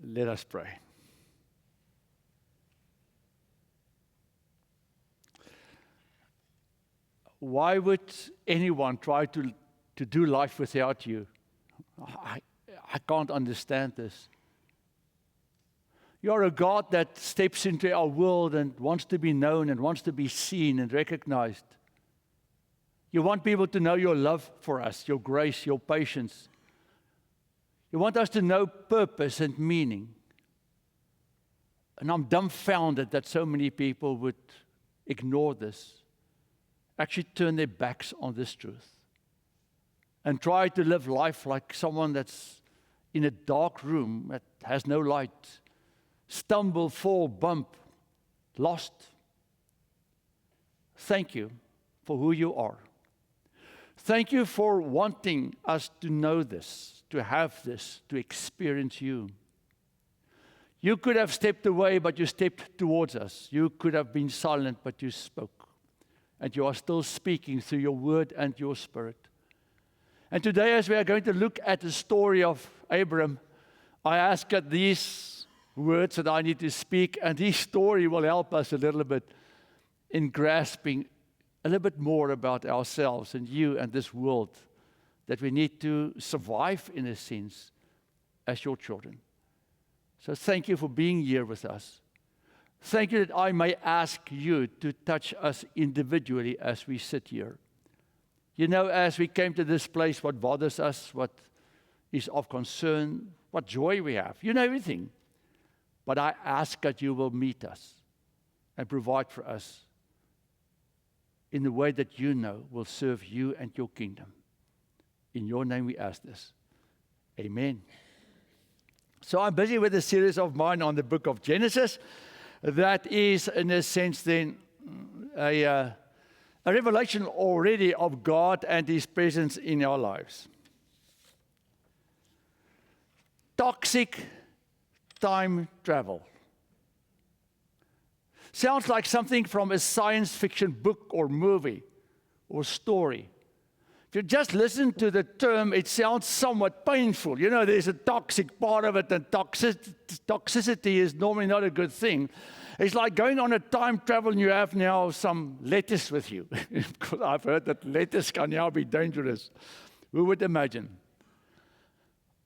Let us pray. Why would anyone try to do life without you? I can't understand this. You're a God that steps into our world and wants to be known and wants to be seen and recognized. You want people to know your love for us, your grace, your patience. You want us to know purpose and meaning. And I'm dumbfounded that so many people would ignore this, actually turn their backs on this truth, and try to live life like someone that's in a dark room that has no light, stumble, fall, bump, lost. Thank you for who you are. Thank you for wanting us to know this, to have this, to experience you. You could have stepped away, but you stepped towards us. You could have been silent, but you spoke. And you are still speaking through your word and your spirit. And today, as we are going to look at the story of Abram, I ask that these words that I need to speak and his story will help us a little bit in grasping a little bit more about ourselves and you and this world that we need to survive, in a sense, as your children. So thank you for being here with us. Thank you that I may ask you to touch us individually as we sit here. You know, as we came to this place, what bothers us, what is of concern, what joy we have. You know everything. But I ask that you will meet us and provide for us in the way that you know will serve you and your kingdom. In your name we ask this. Amen. So I'm busy with a series of mine on the book of Genesis. That is, in a sense, then, a revelation already of God and His presence in our lives. Toxic time travel. Sounds like something from a science fiction book or movie or story. If you just listen to the term, it sounds somewhat painful. You know, there's a toxic part of it, and toxicity is normally not a good thing. It's like going on a time travel and you have now some lettuce with you. Because I've heard that lettuce can now be dangerous. Who would imagine?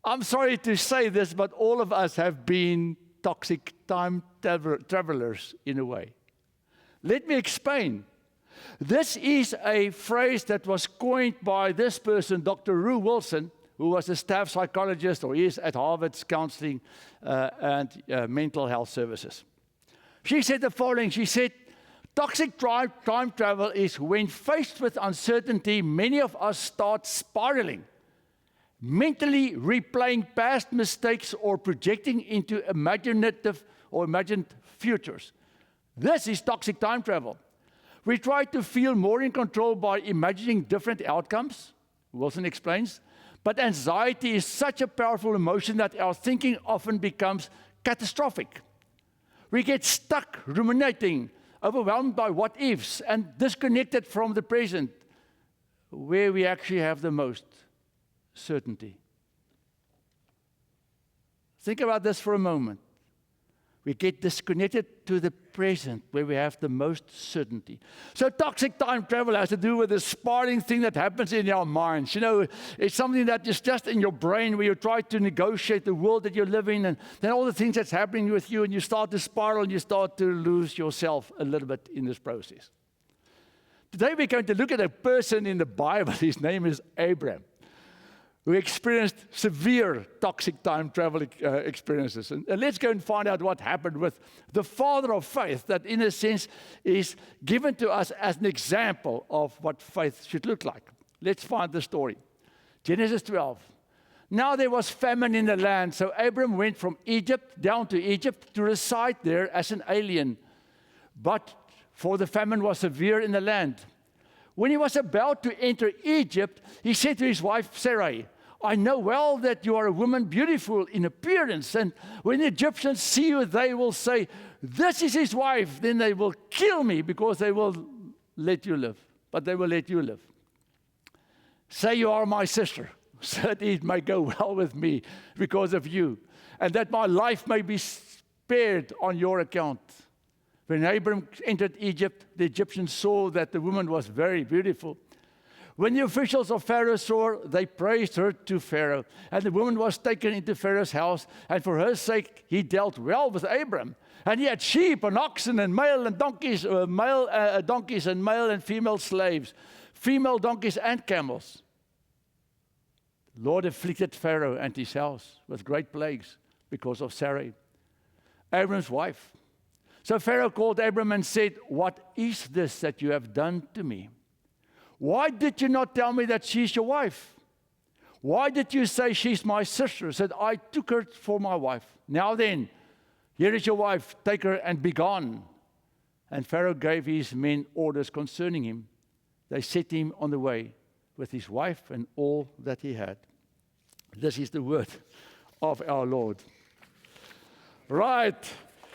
I'm sorry to say this, but all of us have been toxic time travelers in a way. Let me explain. This is a phrase that was coined by this person, Dr. Rue Wilson, who was a staff psychologist, or is at Harvard's Counseling and Mental Health Services. She said the following. She said, toxic time travel is when faced with uncertainty, many of us start spiraling, mentally replaying past mistakes or projecting into imaginative or imagined futures. This is toxic time travel. We try to feel more in control by imagining different outcomes, Wilson explains, but anxiety is such a powerful emotion that our thinking often becomes catastrophic. We get stuck ruminating, overwhelmed by what-ifs, and disconnected from the present, where we actually have the most certainty. Think about this for a moment. We get disconnected to the present, where we have the most certainty. So toxic time travel has to do with the spiraling thing that happens in our minds. You know, it's something that is just in your brain, where you try to negotiate the world that you live in, and then all the things that's happening with you, and you start to spiral, and you start to lose yourself a little bit in this process. Today we're going to look at a person in the Bible. His name is Abram, who experienced severe toxic time travel experiences. And let's go and find out what happened with the father of faith that, in a sense, is given to us as an example of what faith should look like. Let's find the story. Genesis 12. Now there was famine in the land, so Abram went from Egypt down to Egypt to reside there as an alien. But for the famine was severe in the land. When he was about to enter Egypt, he said to his wife Sarai, I know well that you are a woman beautiful in appearance, and when the Egyptians see you, they will say, this is his wife. Then they will kill me because they will let you live. But they will let you live. Say you are my sister, so that it may go well with me because of you. and that my life may be spared on your account. When Abram entered Egypt, the Egyptians saw that the woman was very beautiful. When the officials of Pharaoh saw her, they praised her to Pharaoh. And the woman was taken into Pharaoh's house, and for her sake he dealt well with Abram. And he had sheep and oxen and donkeys and male and female slaves, female donkeys and camels. The Lord afflicted Pharaoh and his house with great plagues because of Sarai, Abram's wife. So Pharaoh called Abram and said, "What is this that you have done to me? Why did you not tell me that she's your wife? Why did you say she's my sister?" Said, "I took her for my wife. Now then, here is your wife, take her and be gone." And Pharaoh gave his men orders concerning him. They set him on the way with his wife and all that he had. This is the word of our Lord. Right.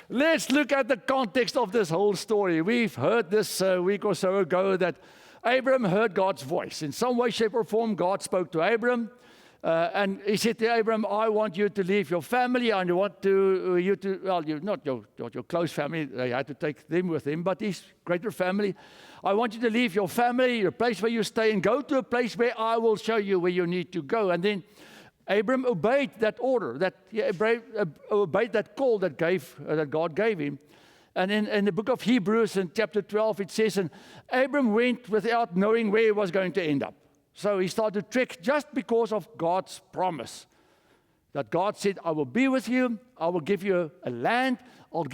Let's look at the context of this whole story. We've heard this a week or so ago that Abram heard God's voice. In some way, shape, or form, God spoke to Abram. And he said to Abram, "I want you to leave your family. I want you to, well, not your close family. They had to take them with him, but his greater family. I want you to leave your family, your place where you stay, and go to a place where I will show you where you need to go." And then Abram obeyed that order, obeyed that call that God gave him. And in the book of Hebrews, in chapter 12, it says, "And Abram went without knowing where he was going to end up." So he started to trek just because of God's promise. That God said, "I will be with you. I will give you a land. I'll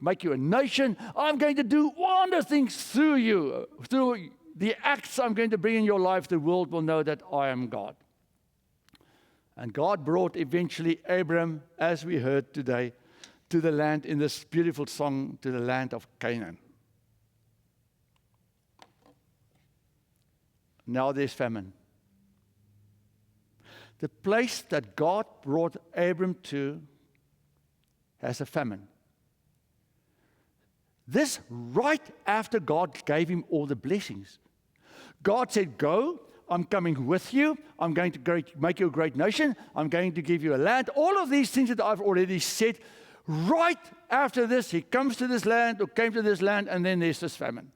make you a nation. I'm going to do wondrous things through you. Through the acts I'm going to bring in your life, the world will know that I am God." And God brought eventually Abram, as we heard today, to the land in this beautiful song, to the land of Canaan. Now there's famine. The place that God brought Abram to has a famine. This right after God gave him all the blessings. God said, "Go, I'm coming with you. I'm going to make you a great nation. I'm going to give you a land." All of these things that I've already said. Right after this, he comes to this land, or came to this land, and then there's this famine.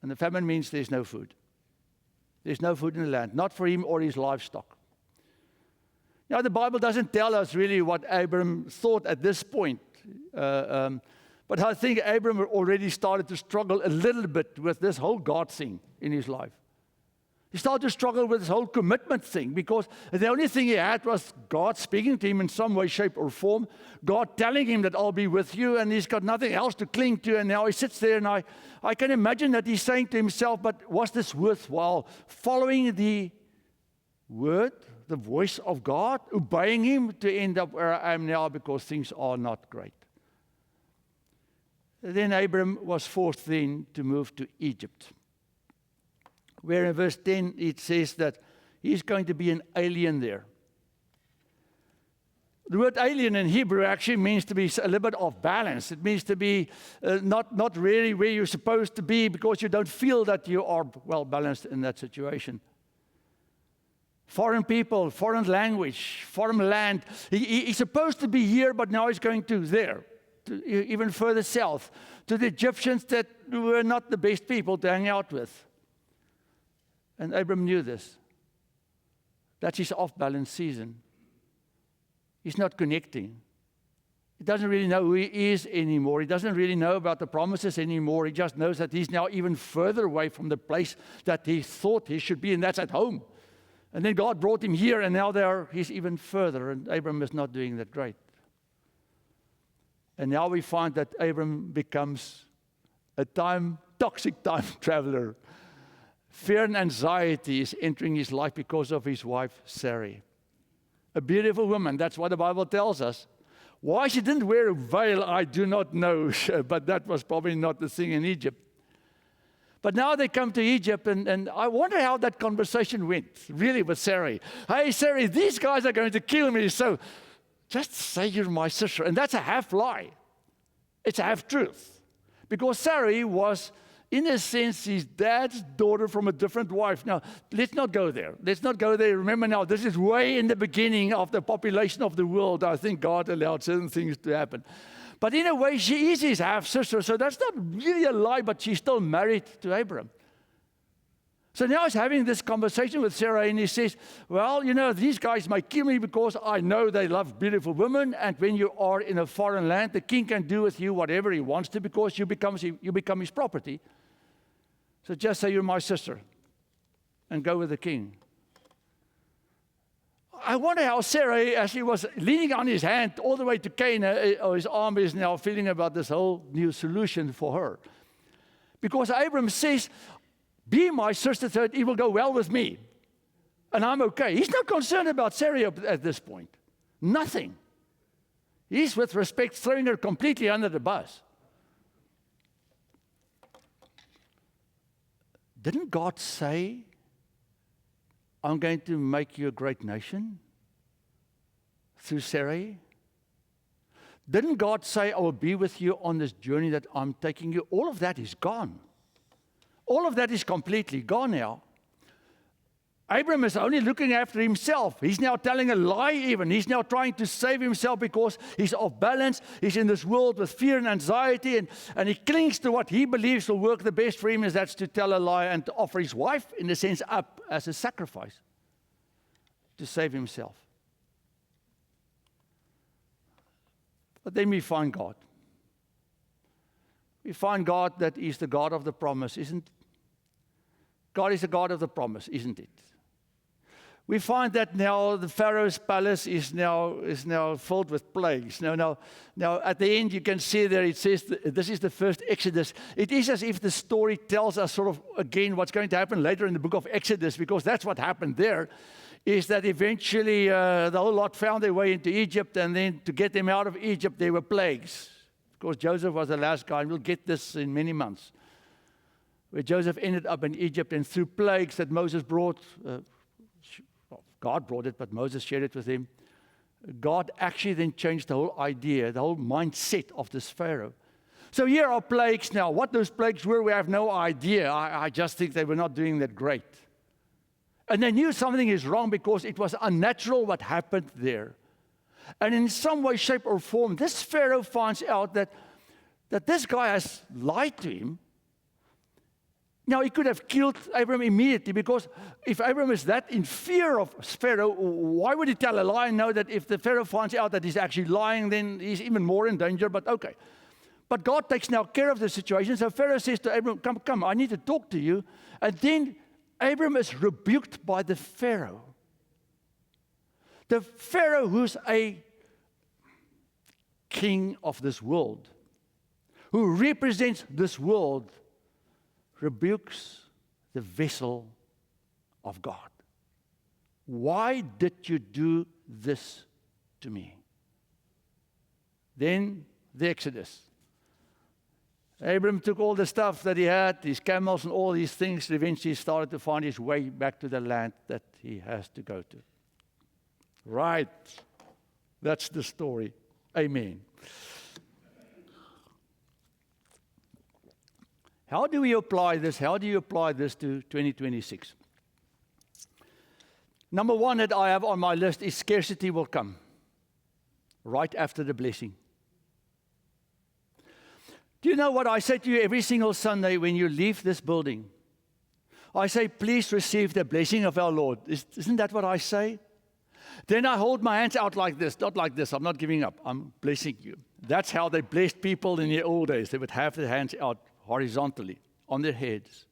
And the famine means there's no food. There's no food in the land, not for him or his livestock. Now, the Bible doesn't tell us really what Abram thought at this point. But I think Abram already started to struggle a little bit with this whole God thing in his life. He started to struggle with this whole commitment thing because the only thing he had was God speaking to him in some way, shape, or form, God telling him that I'll be with you, and he's got nothing else to cling to, and now he sits there, and I can imagine that he's saying to himself, but was this worthwhile? Following the word, the voice of God, obeying him to end up where I am now because things are not great. Then Abram was forced then to move to Egypt, where in verse 10 it says that he's going to be an alien there. The word alien in Hebrew actually means to be a little bit off balance. It means to be not really where you're supposed to be because you don't feel that you are well balanced in that situation. Foreign people, foreign language, foreign land. He's supposed to be here, but now he's going to there, to even further south, to the Egyptians that were not the best people to hang out with. And Abram knew this. That's his off-balance season. He's not connecting. He doesn't really know who he is anymore. He doesn't really know about the promises anymore. He just knows that he's now even further away from the place that he thought he should be, and that's at home. And then God brought him here, and now he's even further, and Abram is not doing that great. And now we find that Abram becomes a toxic time traveler. Fear and anxiety is entering his life because of his wife, Sarai. A beautiful woman, that's what the Bible tells us. Why she didn't wear a veil, I do not know, but that was probably not the thing in Egypt. But now they come to Egypt, and I wonder how that conversation went, really, with Sarai. Hey, Sarai, these guys are going to kill me, so just say you're my sister. And that's a half lie. It's a half truth. Because Sarai was in a sense, his dad's daughter from a different wife. Now, let's not go there. Let's not go there. Remember now, this is way in the beginning of the population of the world. I think God allowed certain things to happen. But in a way, she is his half-sister, so that's not really a lie, but she's still married to Abram. So now he's having this conversation with Sarah, and he says, well, you know, these guys might kill me because I know they love beautiful women, and when you are in a foreign land, the king can do with you whatever he wants to because you become his property. So just say you're my sister and go with the king. I wonder how Sarah, as she was leaning on his hand all the way to Cain, or his arm is now feeling about this whole new solution for her. Because Abram says, be my sister so it will go well with me. And I'm okay. He's not concerned about Sarah at this point. Nothing. He's, with respect, throwing her completely under the bus. Didn't God say, I'm going to make you a great nation through Sarai? Didn't God say, I will be with you on this journey that I'm taking you? All of that is gone. All of that is completely gone now. Abram is only looking after himself. He's now telling a lie even. He's now trying to save himself because he's off balance. He's in this world with fear and anxiety, and he clings to what he believes will work the best for him, is that's to tell a lie and to offer his wife, in a sense, up as a sacrifice to save himself. But then we find God. We find God that He's the God of the promise, isn't it? God is the God of the promise, isn't it? We find that now the Pharaoh's palace is now filled with plagues. Now, at the end you can see there it says this is the first Exodus. It is as if the story tells us sort of again what's going to happen later in the book of Exodus, because that's what happened there, is that eventually the whole lot found their way into Egypt, and then to get them out of Egypt there were plagues. Of course, Joseph was the last guy, and we'll get this in many months, where Joseph ended up in Egypt, and through plagues that Moses brought, God brought it, but Moses shared it with him. God actually then changed the whole idea, the whole mindset of this Pharaoh. So here are plagues now. What those plagues were, we have no idea. I just think they were not doing that great. And they knew something is wrong because it was unnatural what happened there. And in some way, shape, or form, this Pharaoh finds out that this guy has lied to him. Now, he could have killed Abram immediately, because if Abram is that in fear of Pharaoh, why would he tell a lie and know that if the Pharaoh finds out that he's actually lying, then he's even more in danger? But okay. But God takes now care of the situation. So Pharaoh says to Abram, come, I need to talk to you. And then Abram is rebuked by the Pharaoh. The Pharaoh who's a king of this world, who represents this world, rebukes the vessel of God. Why did you do this to me? Then the Exodus. Abram took all the stuff that he had, his camels and all these things, and eventually started to find his way back to the land that he has to go to. Right. That's the story. Amen. How do we apply this? How do you apply this to 2026? Number one that I have on my list is scarcity will come right after the blessing. Do you know what I say to you every single Sunday when you leave this building? I say, please receive the blessing of our Lord. Isn't that what I say? Then I hold my hands out like this, not like this. I'm not giving up. I'm blessing you. That's how they blessed people in the old days. They would have their hands out horizontally on their heads.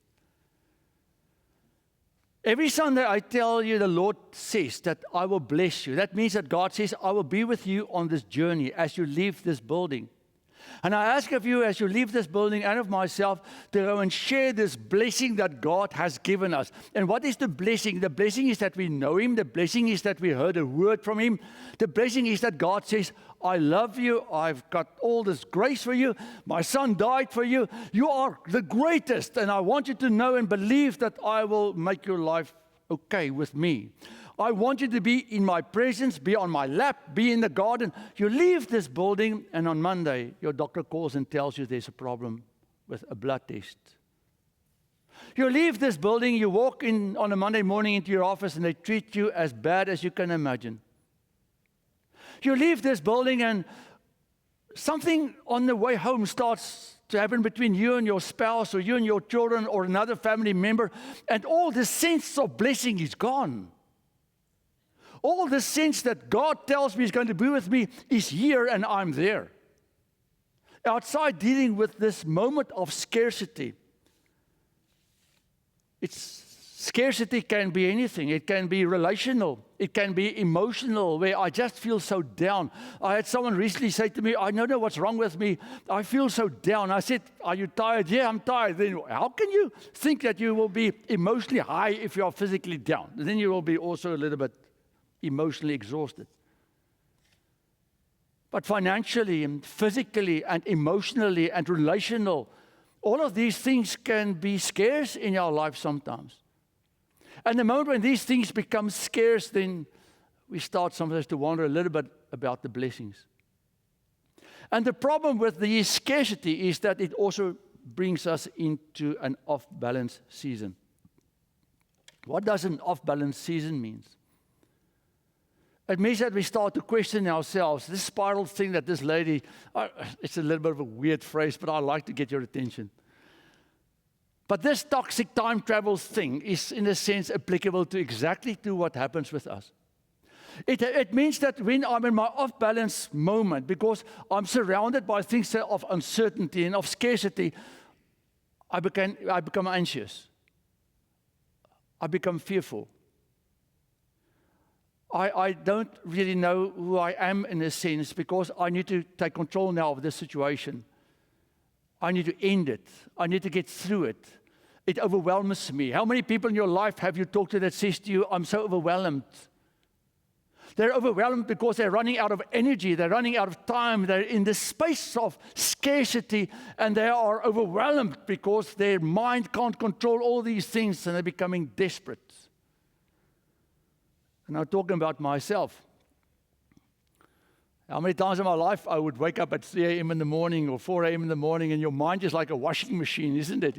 Every Sunday I tell you the Lord says that I will bless you. That means that God says I will be with you on this journey as you leave this building. And I ask of you as you leave this building and of myself to go and share this blessing that God has given us. And what is the blessing? The blessing is that we know Him. The blessing is that we heard a word from Him. The blessing is that God says, I love you. I've got all this grace for you. My Son died for you. You are the greatest. And I want you to know and believe that I will make your life okay with me. I want you to be in my presence, be on my lap, be in the garden. You leave this building, and on Monday, your doctor calls and tells you there's a problem with a blood test. You leave this building, you walk in on a Monday morning into your office, and they treat you as bad as you can imagine. You leave this building, and something on the way home starts to happen between you and your spouse, or you and your children, or another family member, and all the sense of blessing is gone. All the sense that God tells me He's going to be with me is here, and I'm there. Outside dealing with this moment of scarcity. Scarcity can be anything. It can be relational. It can be emotional, where I just feel so down. I had someone recently say to me, I don't know what's wrong with me. I feel so down. I said, are you tired? Yeah, I'm tired. Then how can you think that you will be emotionally high if you are physically down? Then you will be also a little bit emotionally exhausted. But financially and physically and emotionally and relational, all of these things can be scarce in our life sometimes. And the moment when these things become scarce, then we start sometimes to wonder a little bit about the blessings. And the problem with the scarcity is that it also brings us into an off-balance season. What does an off-balance season mean? It means that we start to question ourselves. This spiral thing that this lady, it's a little bit of a weird phrase, but I like to get your attention. But this toxic time travel thing is, in a sense, applicable to exactly to what happens with us. It means that when I'm in my off-balance moment, because I'm surrounded by things of uncertainty and of scarcity, I become anxious. I become fearful. I don't really know who I am in a sense, because I need to take control now of this situation. I need to end it. I need to get through it. It overwhelms me. How many people in your life have you talked to that says to you, I'm so overwhelmed? They're overwhelmed because they're running out of energy. They're running out of time. They're in the space of scarcity, and they are overwhelmed because their mind can't control all these things, and they're becoming desperate. And I'm talking about myself. How many times in my life I would wake up at 3 a.m. in the morning or 4 a.m. in the morning, and your mind is like a washing machine, isn't it?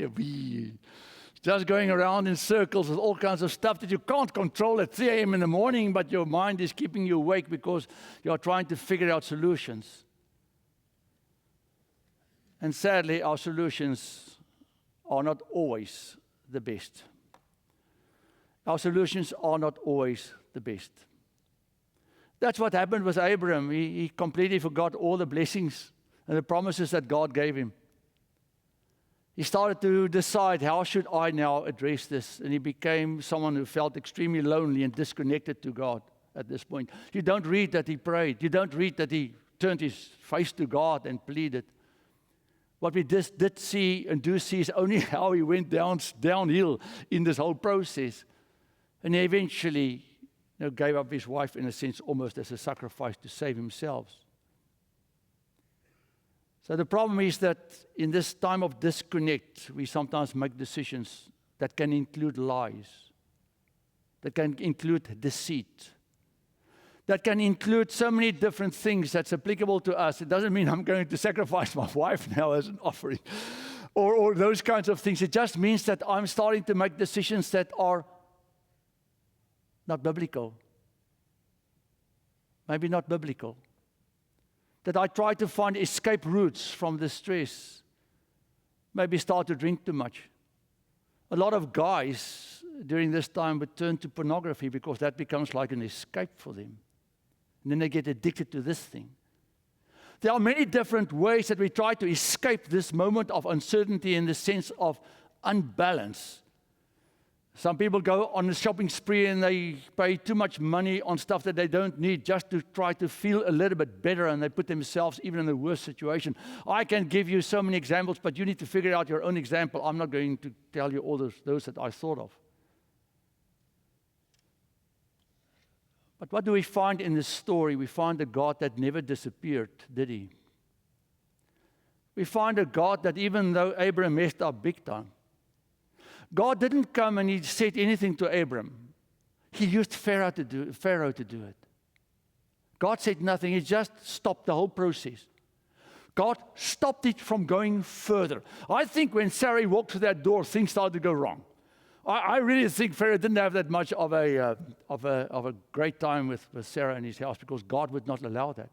Just going around in circles with all kinds of stuff that you can't control at 3 a.m. in the morning, but your mind is keeping you awake because you are trying to figure out solutions. And sadly, our solutions are not always the best. Our solutions are not always the best. That's what happened with Abraham. He completely forgot all the blessings and the promises that God gave him. He started to decide, how should I now address this? And he became someone who felt extremely lonely and disconnected to God at this point. You don't read that he prayed. You don't read that he turned his face to God and pleaded. What we did see and do see is only how he went downhill in this whole process. And he eventually gave up his wife, in a sense, almost as a sacrifice to save himself. So the problem is that in this time of disconnect, we sometimes make decisions that can include lies, that can include deceit, that can include so many different things that's applicable to us. It doesn't mean I'm going to sacrifice my wife now as an offering, or those kinds of things. It just means that I'm starting to make decisions that are not biblical. Maybe not biblical. That I try to find escape routes from the stress. Maybe start to drink too much. A lot of guys during this time would turn to pornography because that becomes like an escape for them. And then they get addicted to this thing. There are many different ways that we try to escape this moment of uncertainty in the sense of unbalance. Some people go on a shopping spree and they pay too much money on stuff that they don't need just to try to feel a little bit better, and they put themselves even in the worst situation. I can give you so many examples, but you need to figure out your own example. I'm not going to tell you all those that I thought of. But what do we find in this story? We find a God that never disappeared, did he? We find a God that even though Abraham messed up big time, God didn't come and he said anything to Abram. He used Pharaoh to do it. God said nothing. He just stopped the whole process. God stopped it from going further. I think when Sarai walked through that door, things started to go wrong. I really think Pharaoh didn't have that much of a great time with Sarah in his house because God would not allow that.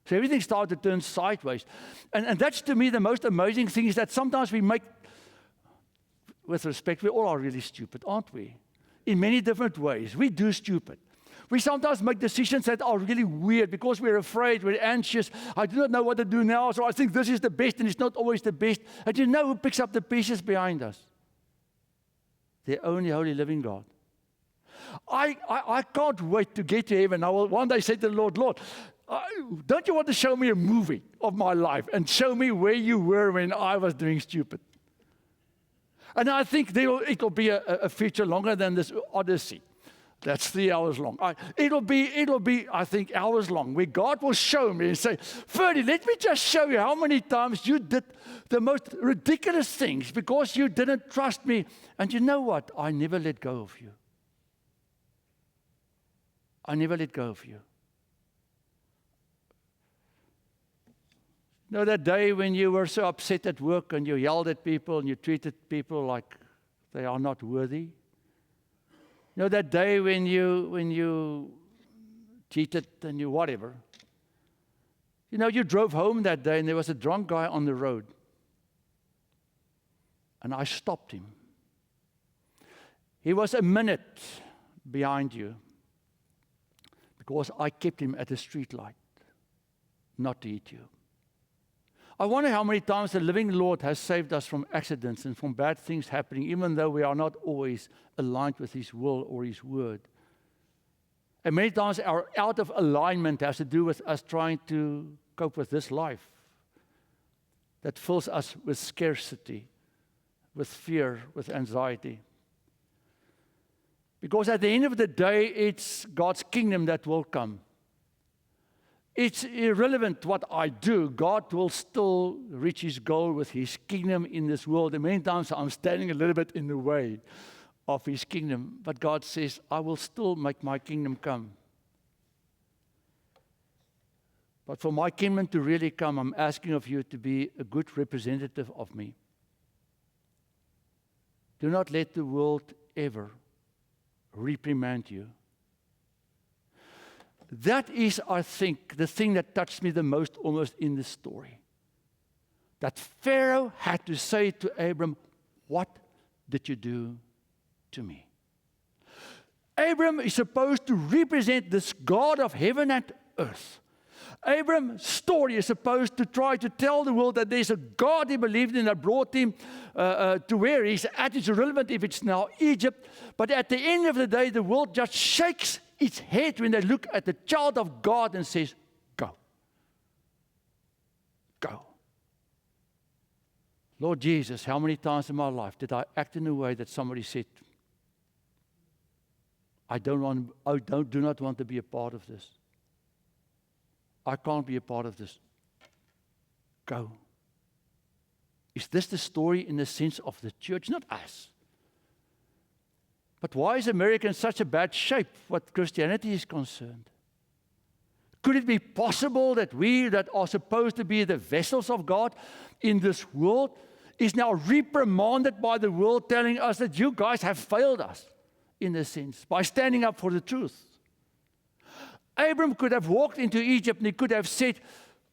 So everything started to turn sideways. And that's, to me, the most amazing thing is that sometimes we make, with respect, we all are really stupid, aren't we? In many different ways. We do stupid. We sometimes make decisions that are really weird because we're afraid, we're anxious. I do not know what to do now, so I think this is the best, and it's not always the best. And you know who picks up the pieces behind us? The only holy living God. I can't wait to get to heaven. I will one day say to the Lord, Lord, don't you want to show me a movie of my life and show me where you were when I was doing stupid? And I think it'll be a feature longer than this Odyssey. That's 3 hours long. It'll be, I think, hours long, where God will show me and say, Ferdy, let me just show you how many times you did the most ridiculous things because you didn't trust me. And you know what? I never let go of you. I never let go of you. You know that day when you were so upset at work and you yelled at people and you treated people like they are not worthy? You know that day when you cheated and you whatever? You know, you drove home that day and there was a drunk guy on the road. And I stopped him. He was a minute behind you because I kept him at a street light, not to eat you. I wonder how many times the living Lord has saved us from accidents and from bad things happening, even though we are not always aligned with His will or His word. And many times our out of alignment has to do with us trying to cope with this life that fills us with scarcity, with fear, with anxiety. Because at the end of the day, it's God's kingdom that will come. It's irrelevant what I do. God will still reach His goal with His kingdom in this world. And many times I'm standing a little bit in the way of His kingdom. But God says, I will still make my kingdom come. But for my kingdom to really come, I'm asking of you to be a good representative of me. Do not let the world ever reprimand you. That is, I think, the thing that touched me the most almost in this story. That Pharaoh had to say to Abram, what did you do to me? Abram is supposed to represent this God of heaven and earth. Abram's story is supposed to try to tell the world that there's a God he believed in that brought him to where he's at. It's irrelevant if it's now Egypt. But at the end of the day, the world just shakes its head when they look at the child of God and says, go. Go. Lord Jesus, how many times in my life did I act in a way that somebody said, do not want to be a part of this. I can't be a part of this. Go. Is this the story in the sense of the church? Not us. But why is America in such a bad shape what Christianity is concerned? Could it be possible that we that are supposed to be the vessels of God in this world is now reprimanded by the world telling us that you guys have failed us in a sense by standing up for the truth? Abram could have walked into Egypt and he could have said,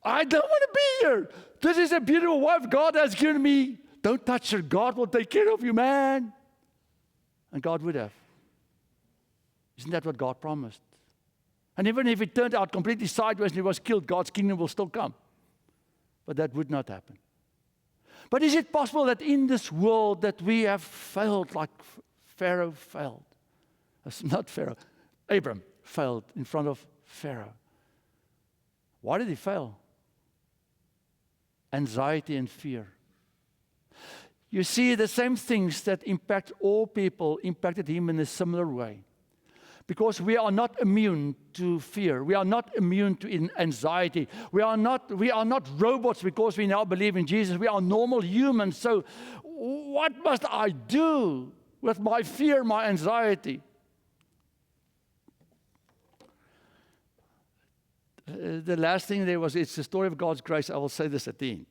I don't want to be here. This is a beautiful wife God has given me. Don't touch her. God will take care of you, man. And God would have. Isn't that what God promised? And even if it turned out completely sideways and he was killed, God's kingdom will still come. But that would not happen. But is it possible that in this world that we have failed like Pharaoh failed? Not Pharaoh. Abram failed in front of Pharaoh. Why did he fail? Anxiety and fear. You see, the same things that impact all people impacted him in a similar way. Because we are not immune to fear. We are not immune to anxiety. We are not robots because we now believe in Jesus. We are normal humans. So what must I do with my fear, my anxiety? the last thing there was, it's the story of God's grace. I will say this at the end.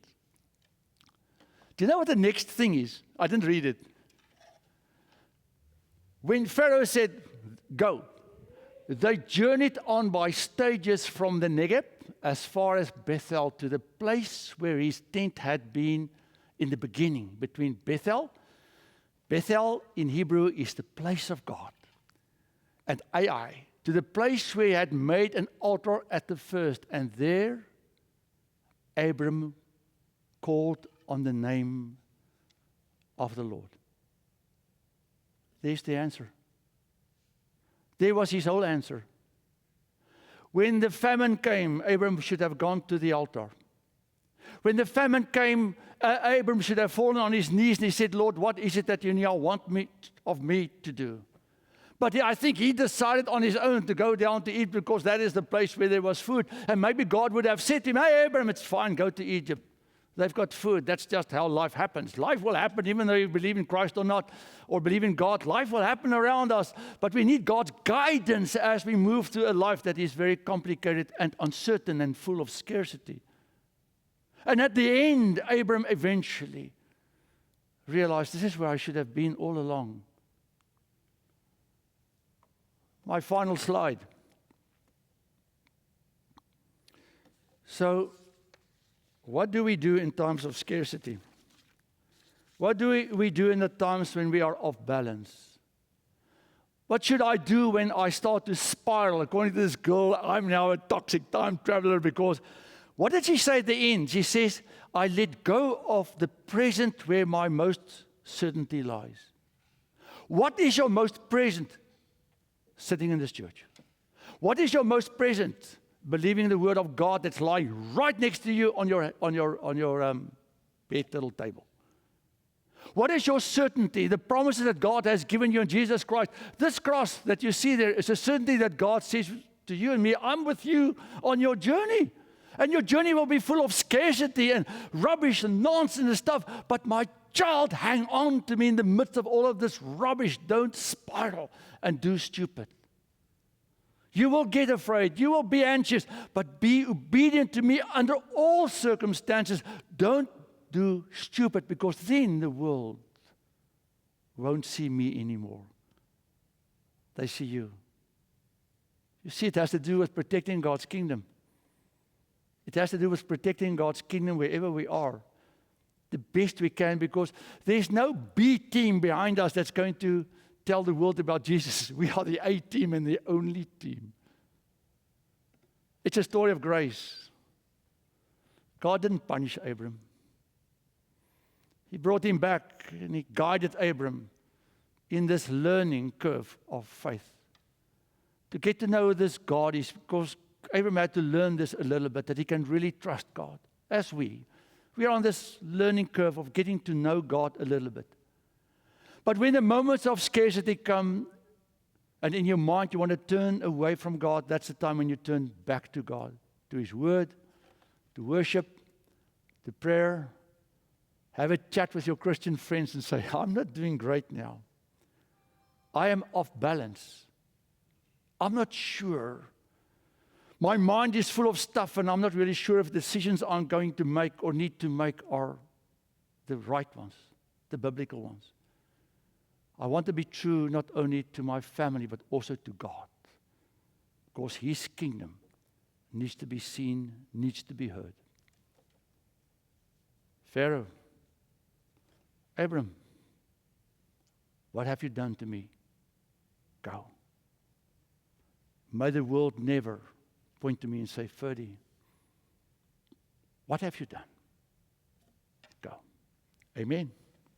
Do you know what the next thing is? I didn't read it. When Pharaoh said, go, they journeyed on by stages from the Negev as far as Bethel to the place where his tent had been in the beginning, between Bethel. Bethel in Hebrew is the place of God. And Ai, to the place where he had made an altar at the first. And there, Abram called on the name of the Lord. There's the answer. There was his whole answer. When the famine came, Abram should have gone to the altar. When the famine came, Abram should have fallen on his knees and he said, Lord, what is it that you now want of me to do? But I think he decided on his own to go down to Egypt because that is the place where there was food. And maybe God would have said to him, hey, Abram, it's fine, go to Egypt. They've got food. That's just how life happens. Life will happen even though you believe in Christ or not, or believe in God. Life will happen around us. But we need God's guidance as we move through a life that is very complicated and uncertain and full of scarcity. And at the end, Abram eventually realized this is where I should have been all along. My final slide. So, what do we do in times of scarcity? What do we do in the times when we are off balance? What should I do when I start to spiral? According to this girl, I'm now a toxic time traveler because what did she say at the end? She says, I let go of the present where my most certainty lies. What is your most present? Sitting in this church. What is your most present? Believing the word of God that's lying right next to you on your bed little table. What is your certainty? The promises that God has given you in Jesus Christ. This cross that you see there is a certainty that God says to you and me, I'm with you on your journey. And your journey will be full of scarcity and rubbish and nonsense and stuff. But my child, hang on to me in the midst of all of this rubbish. Don't spiral and do stupid. You will get afraid. You will be anxious. But be obedient to me under all circumstances. Don't do stupid because then the world won't see me anymore. They see you. You see, it has to do with protecting God's kingdom. It has to do with protecting God's kingdom wherever we are. The best we can, because there's no B team behind us that's going to tell the world about Jesus. We are the A team and the only team. It's a story of grace. God didn't punish Abram. He brought him back and he guided Abram in this learning curve of faith. To get to know this God is because Abram had to learn this a little bit, that he can really trust God, as we are on this learning curve of getting to know God a little bit. But when the moments of scarcity come, and in your mind you want to turn away from God, that's the time when you turn back to God, to His Word, to worship, to prayer. Have a chat with your Christian friends and say, I'm not doing great now. I am off balance. I'm not sure. My mind is full of stuff and I'm not really sure if decisions I'm going to make or need to make are the right ones, the biblical ones. I want to be true not only to my family but also to God. Because His kingdom needs to be seen, needs to be heard. Pharaoh, Abram, what have you done to me? Go. May the world never point to me and say, Ferdy, what have you done? Go. Amen.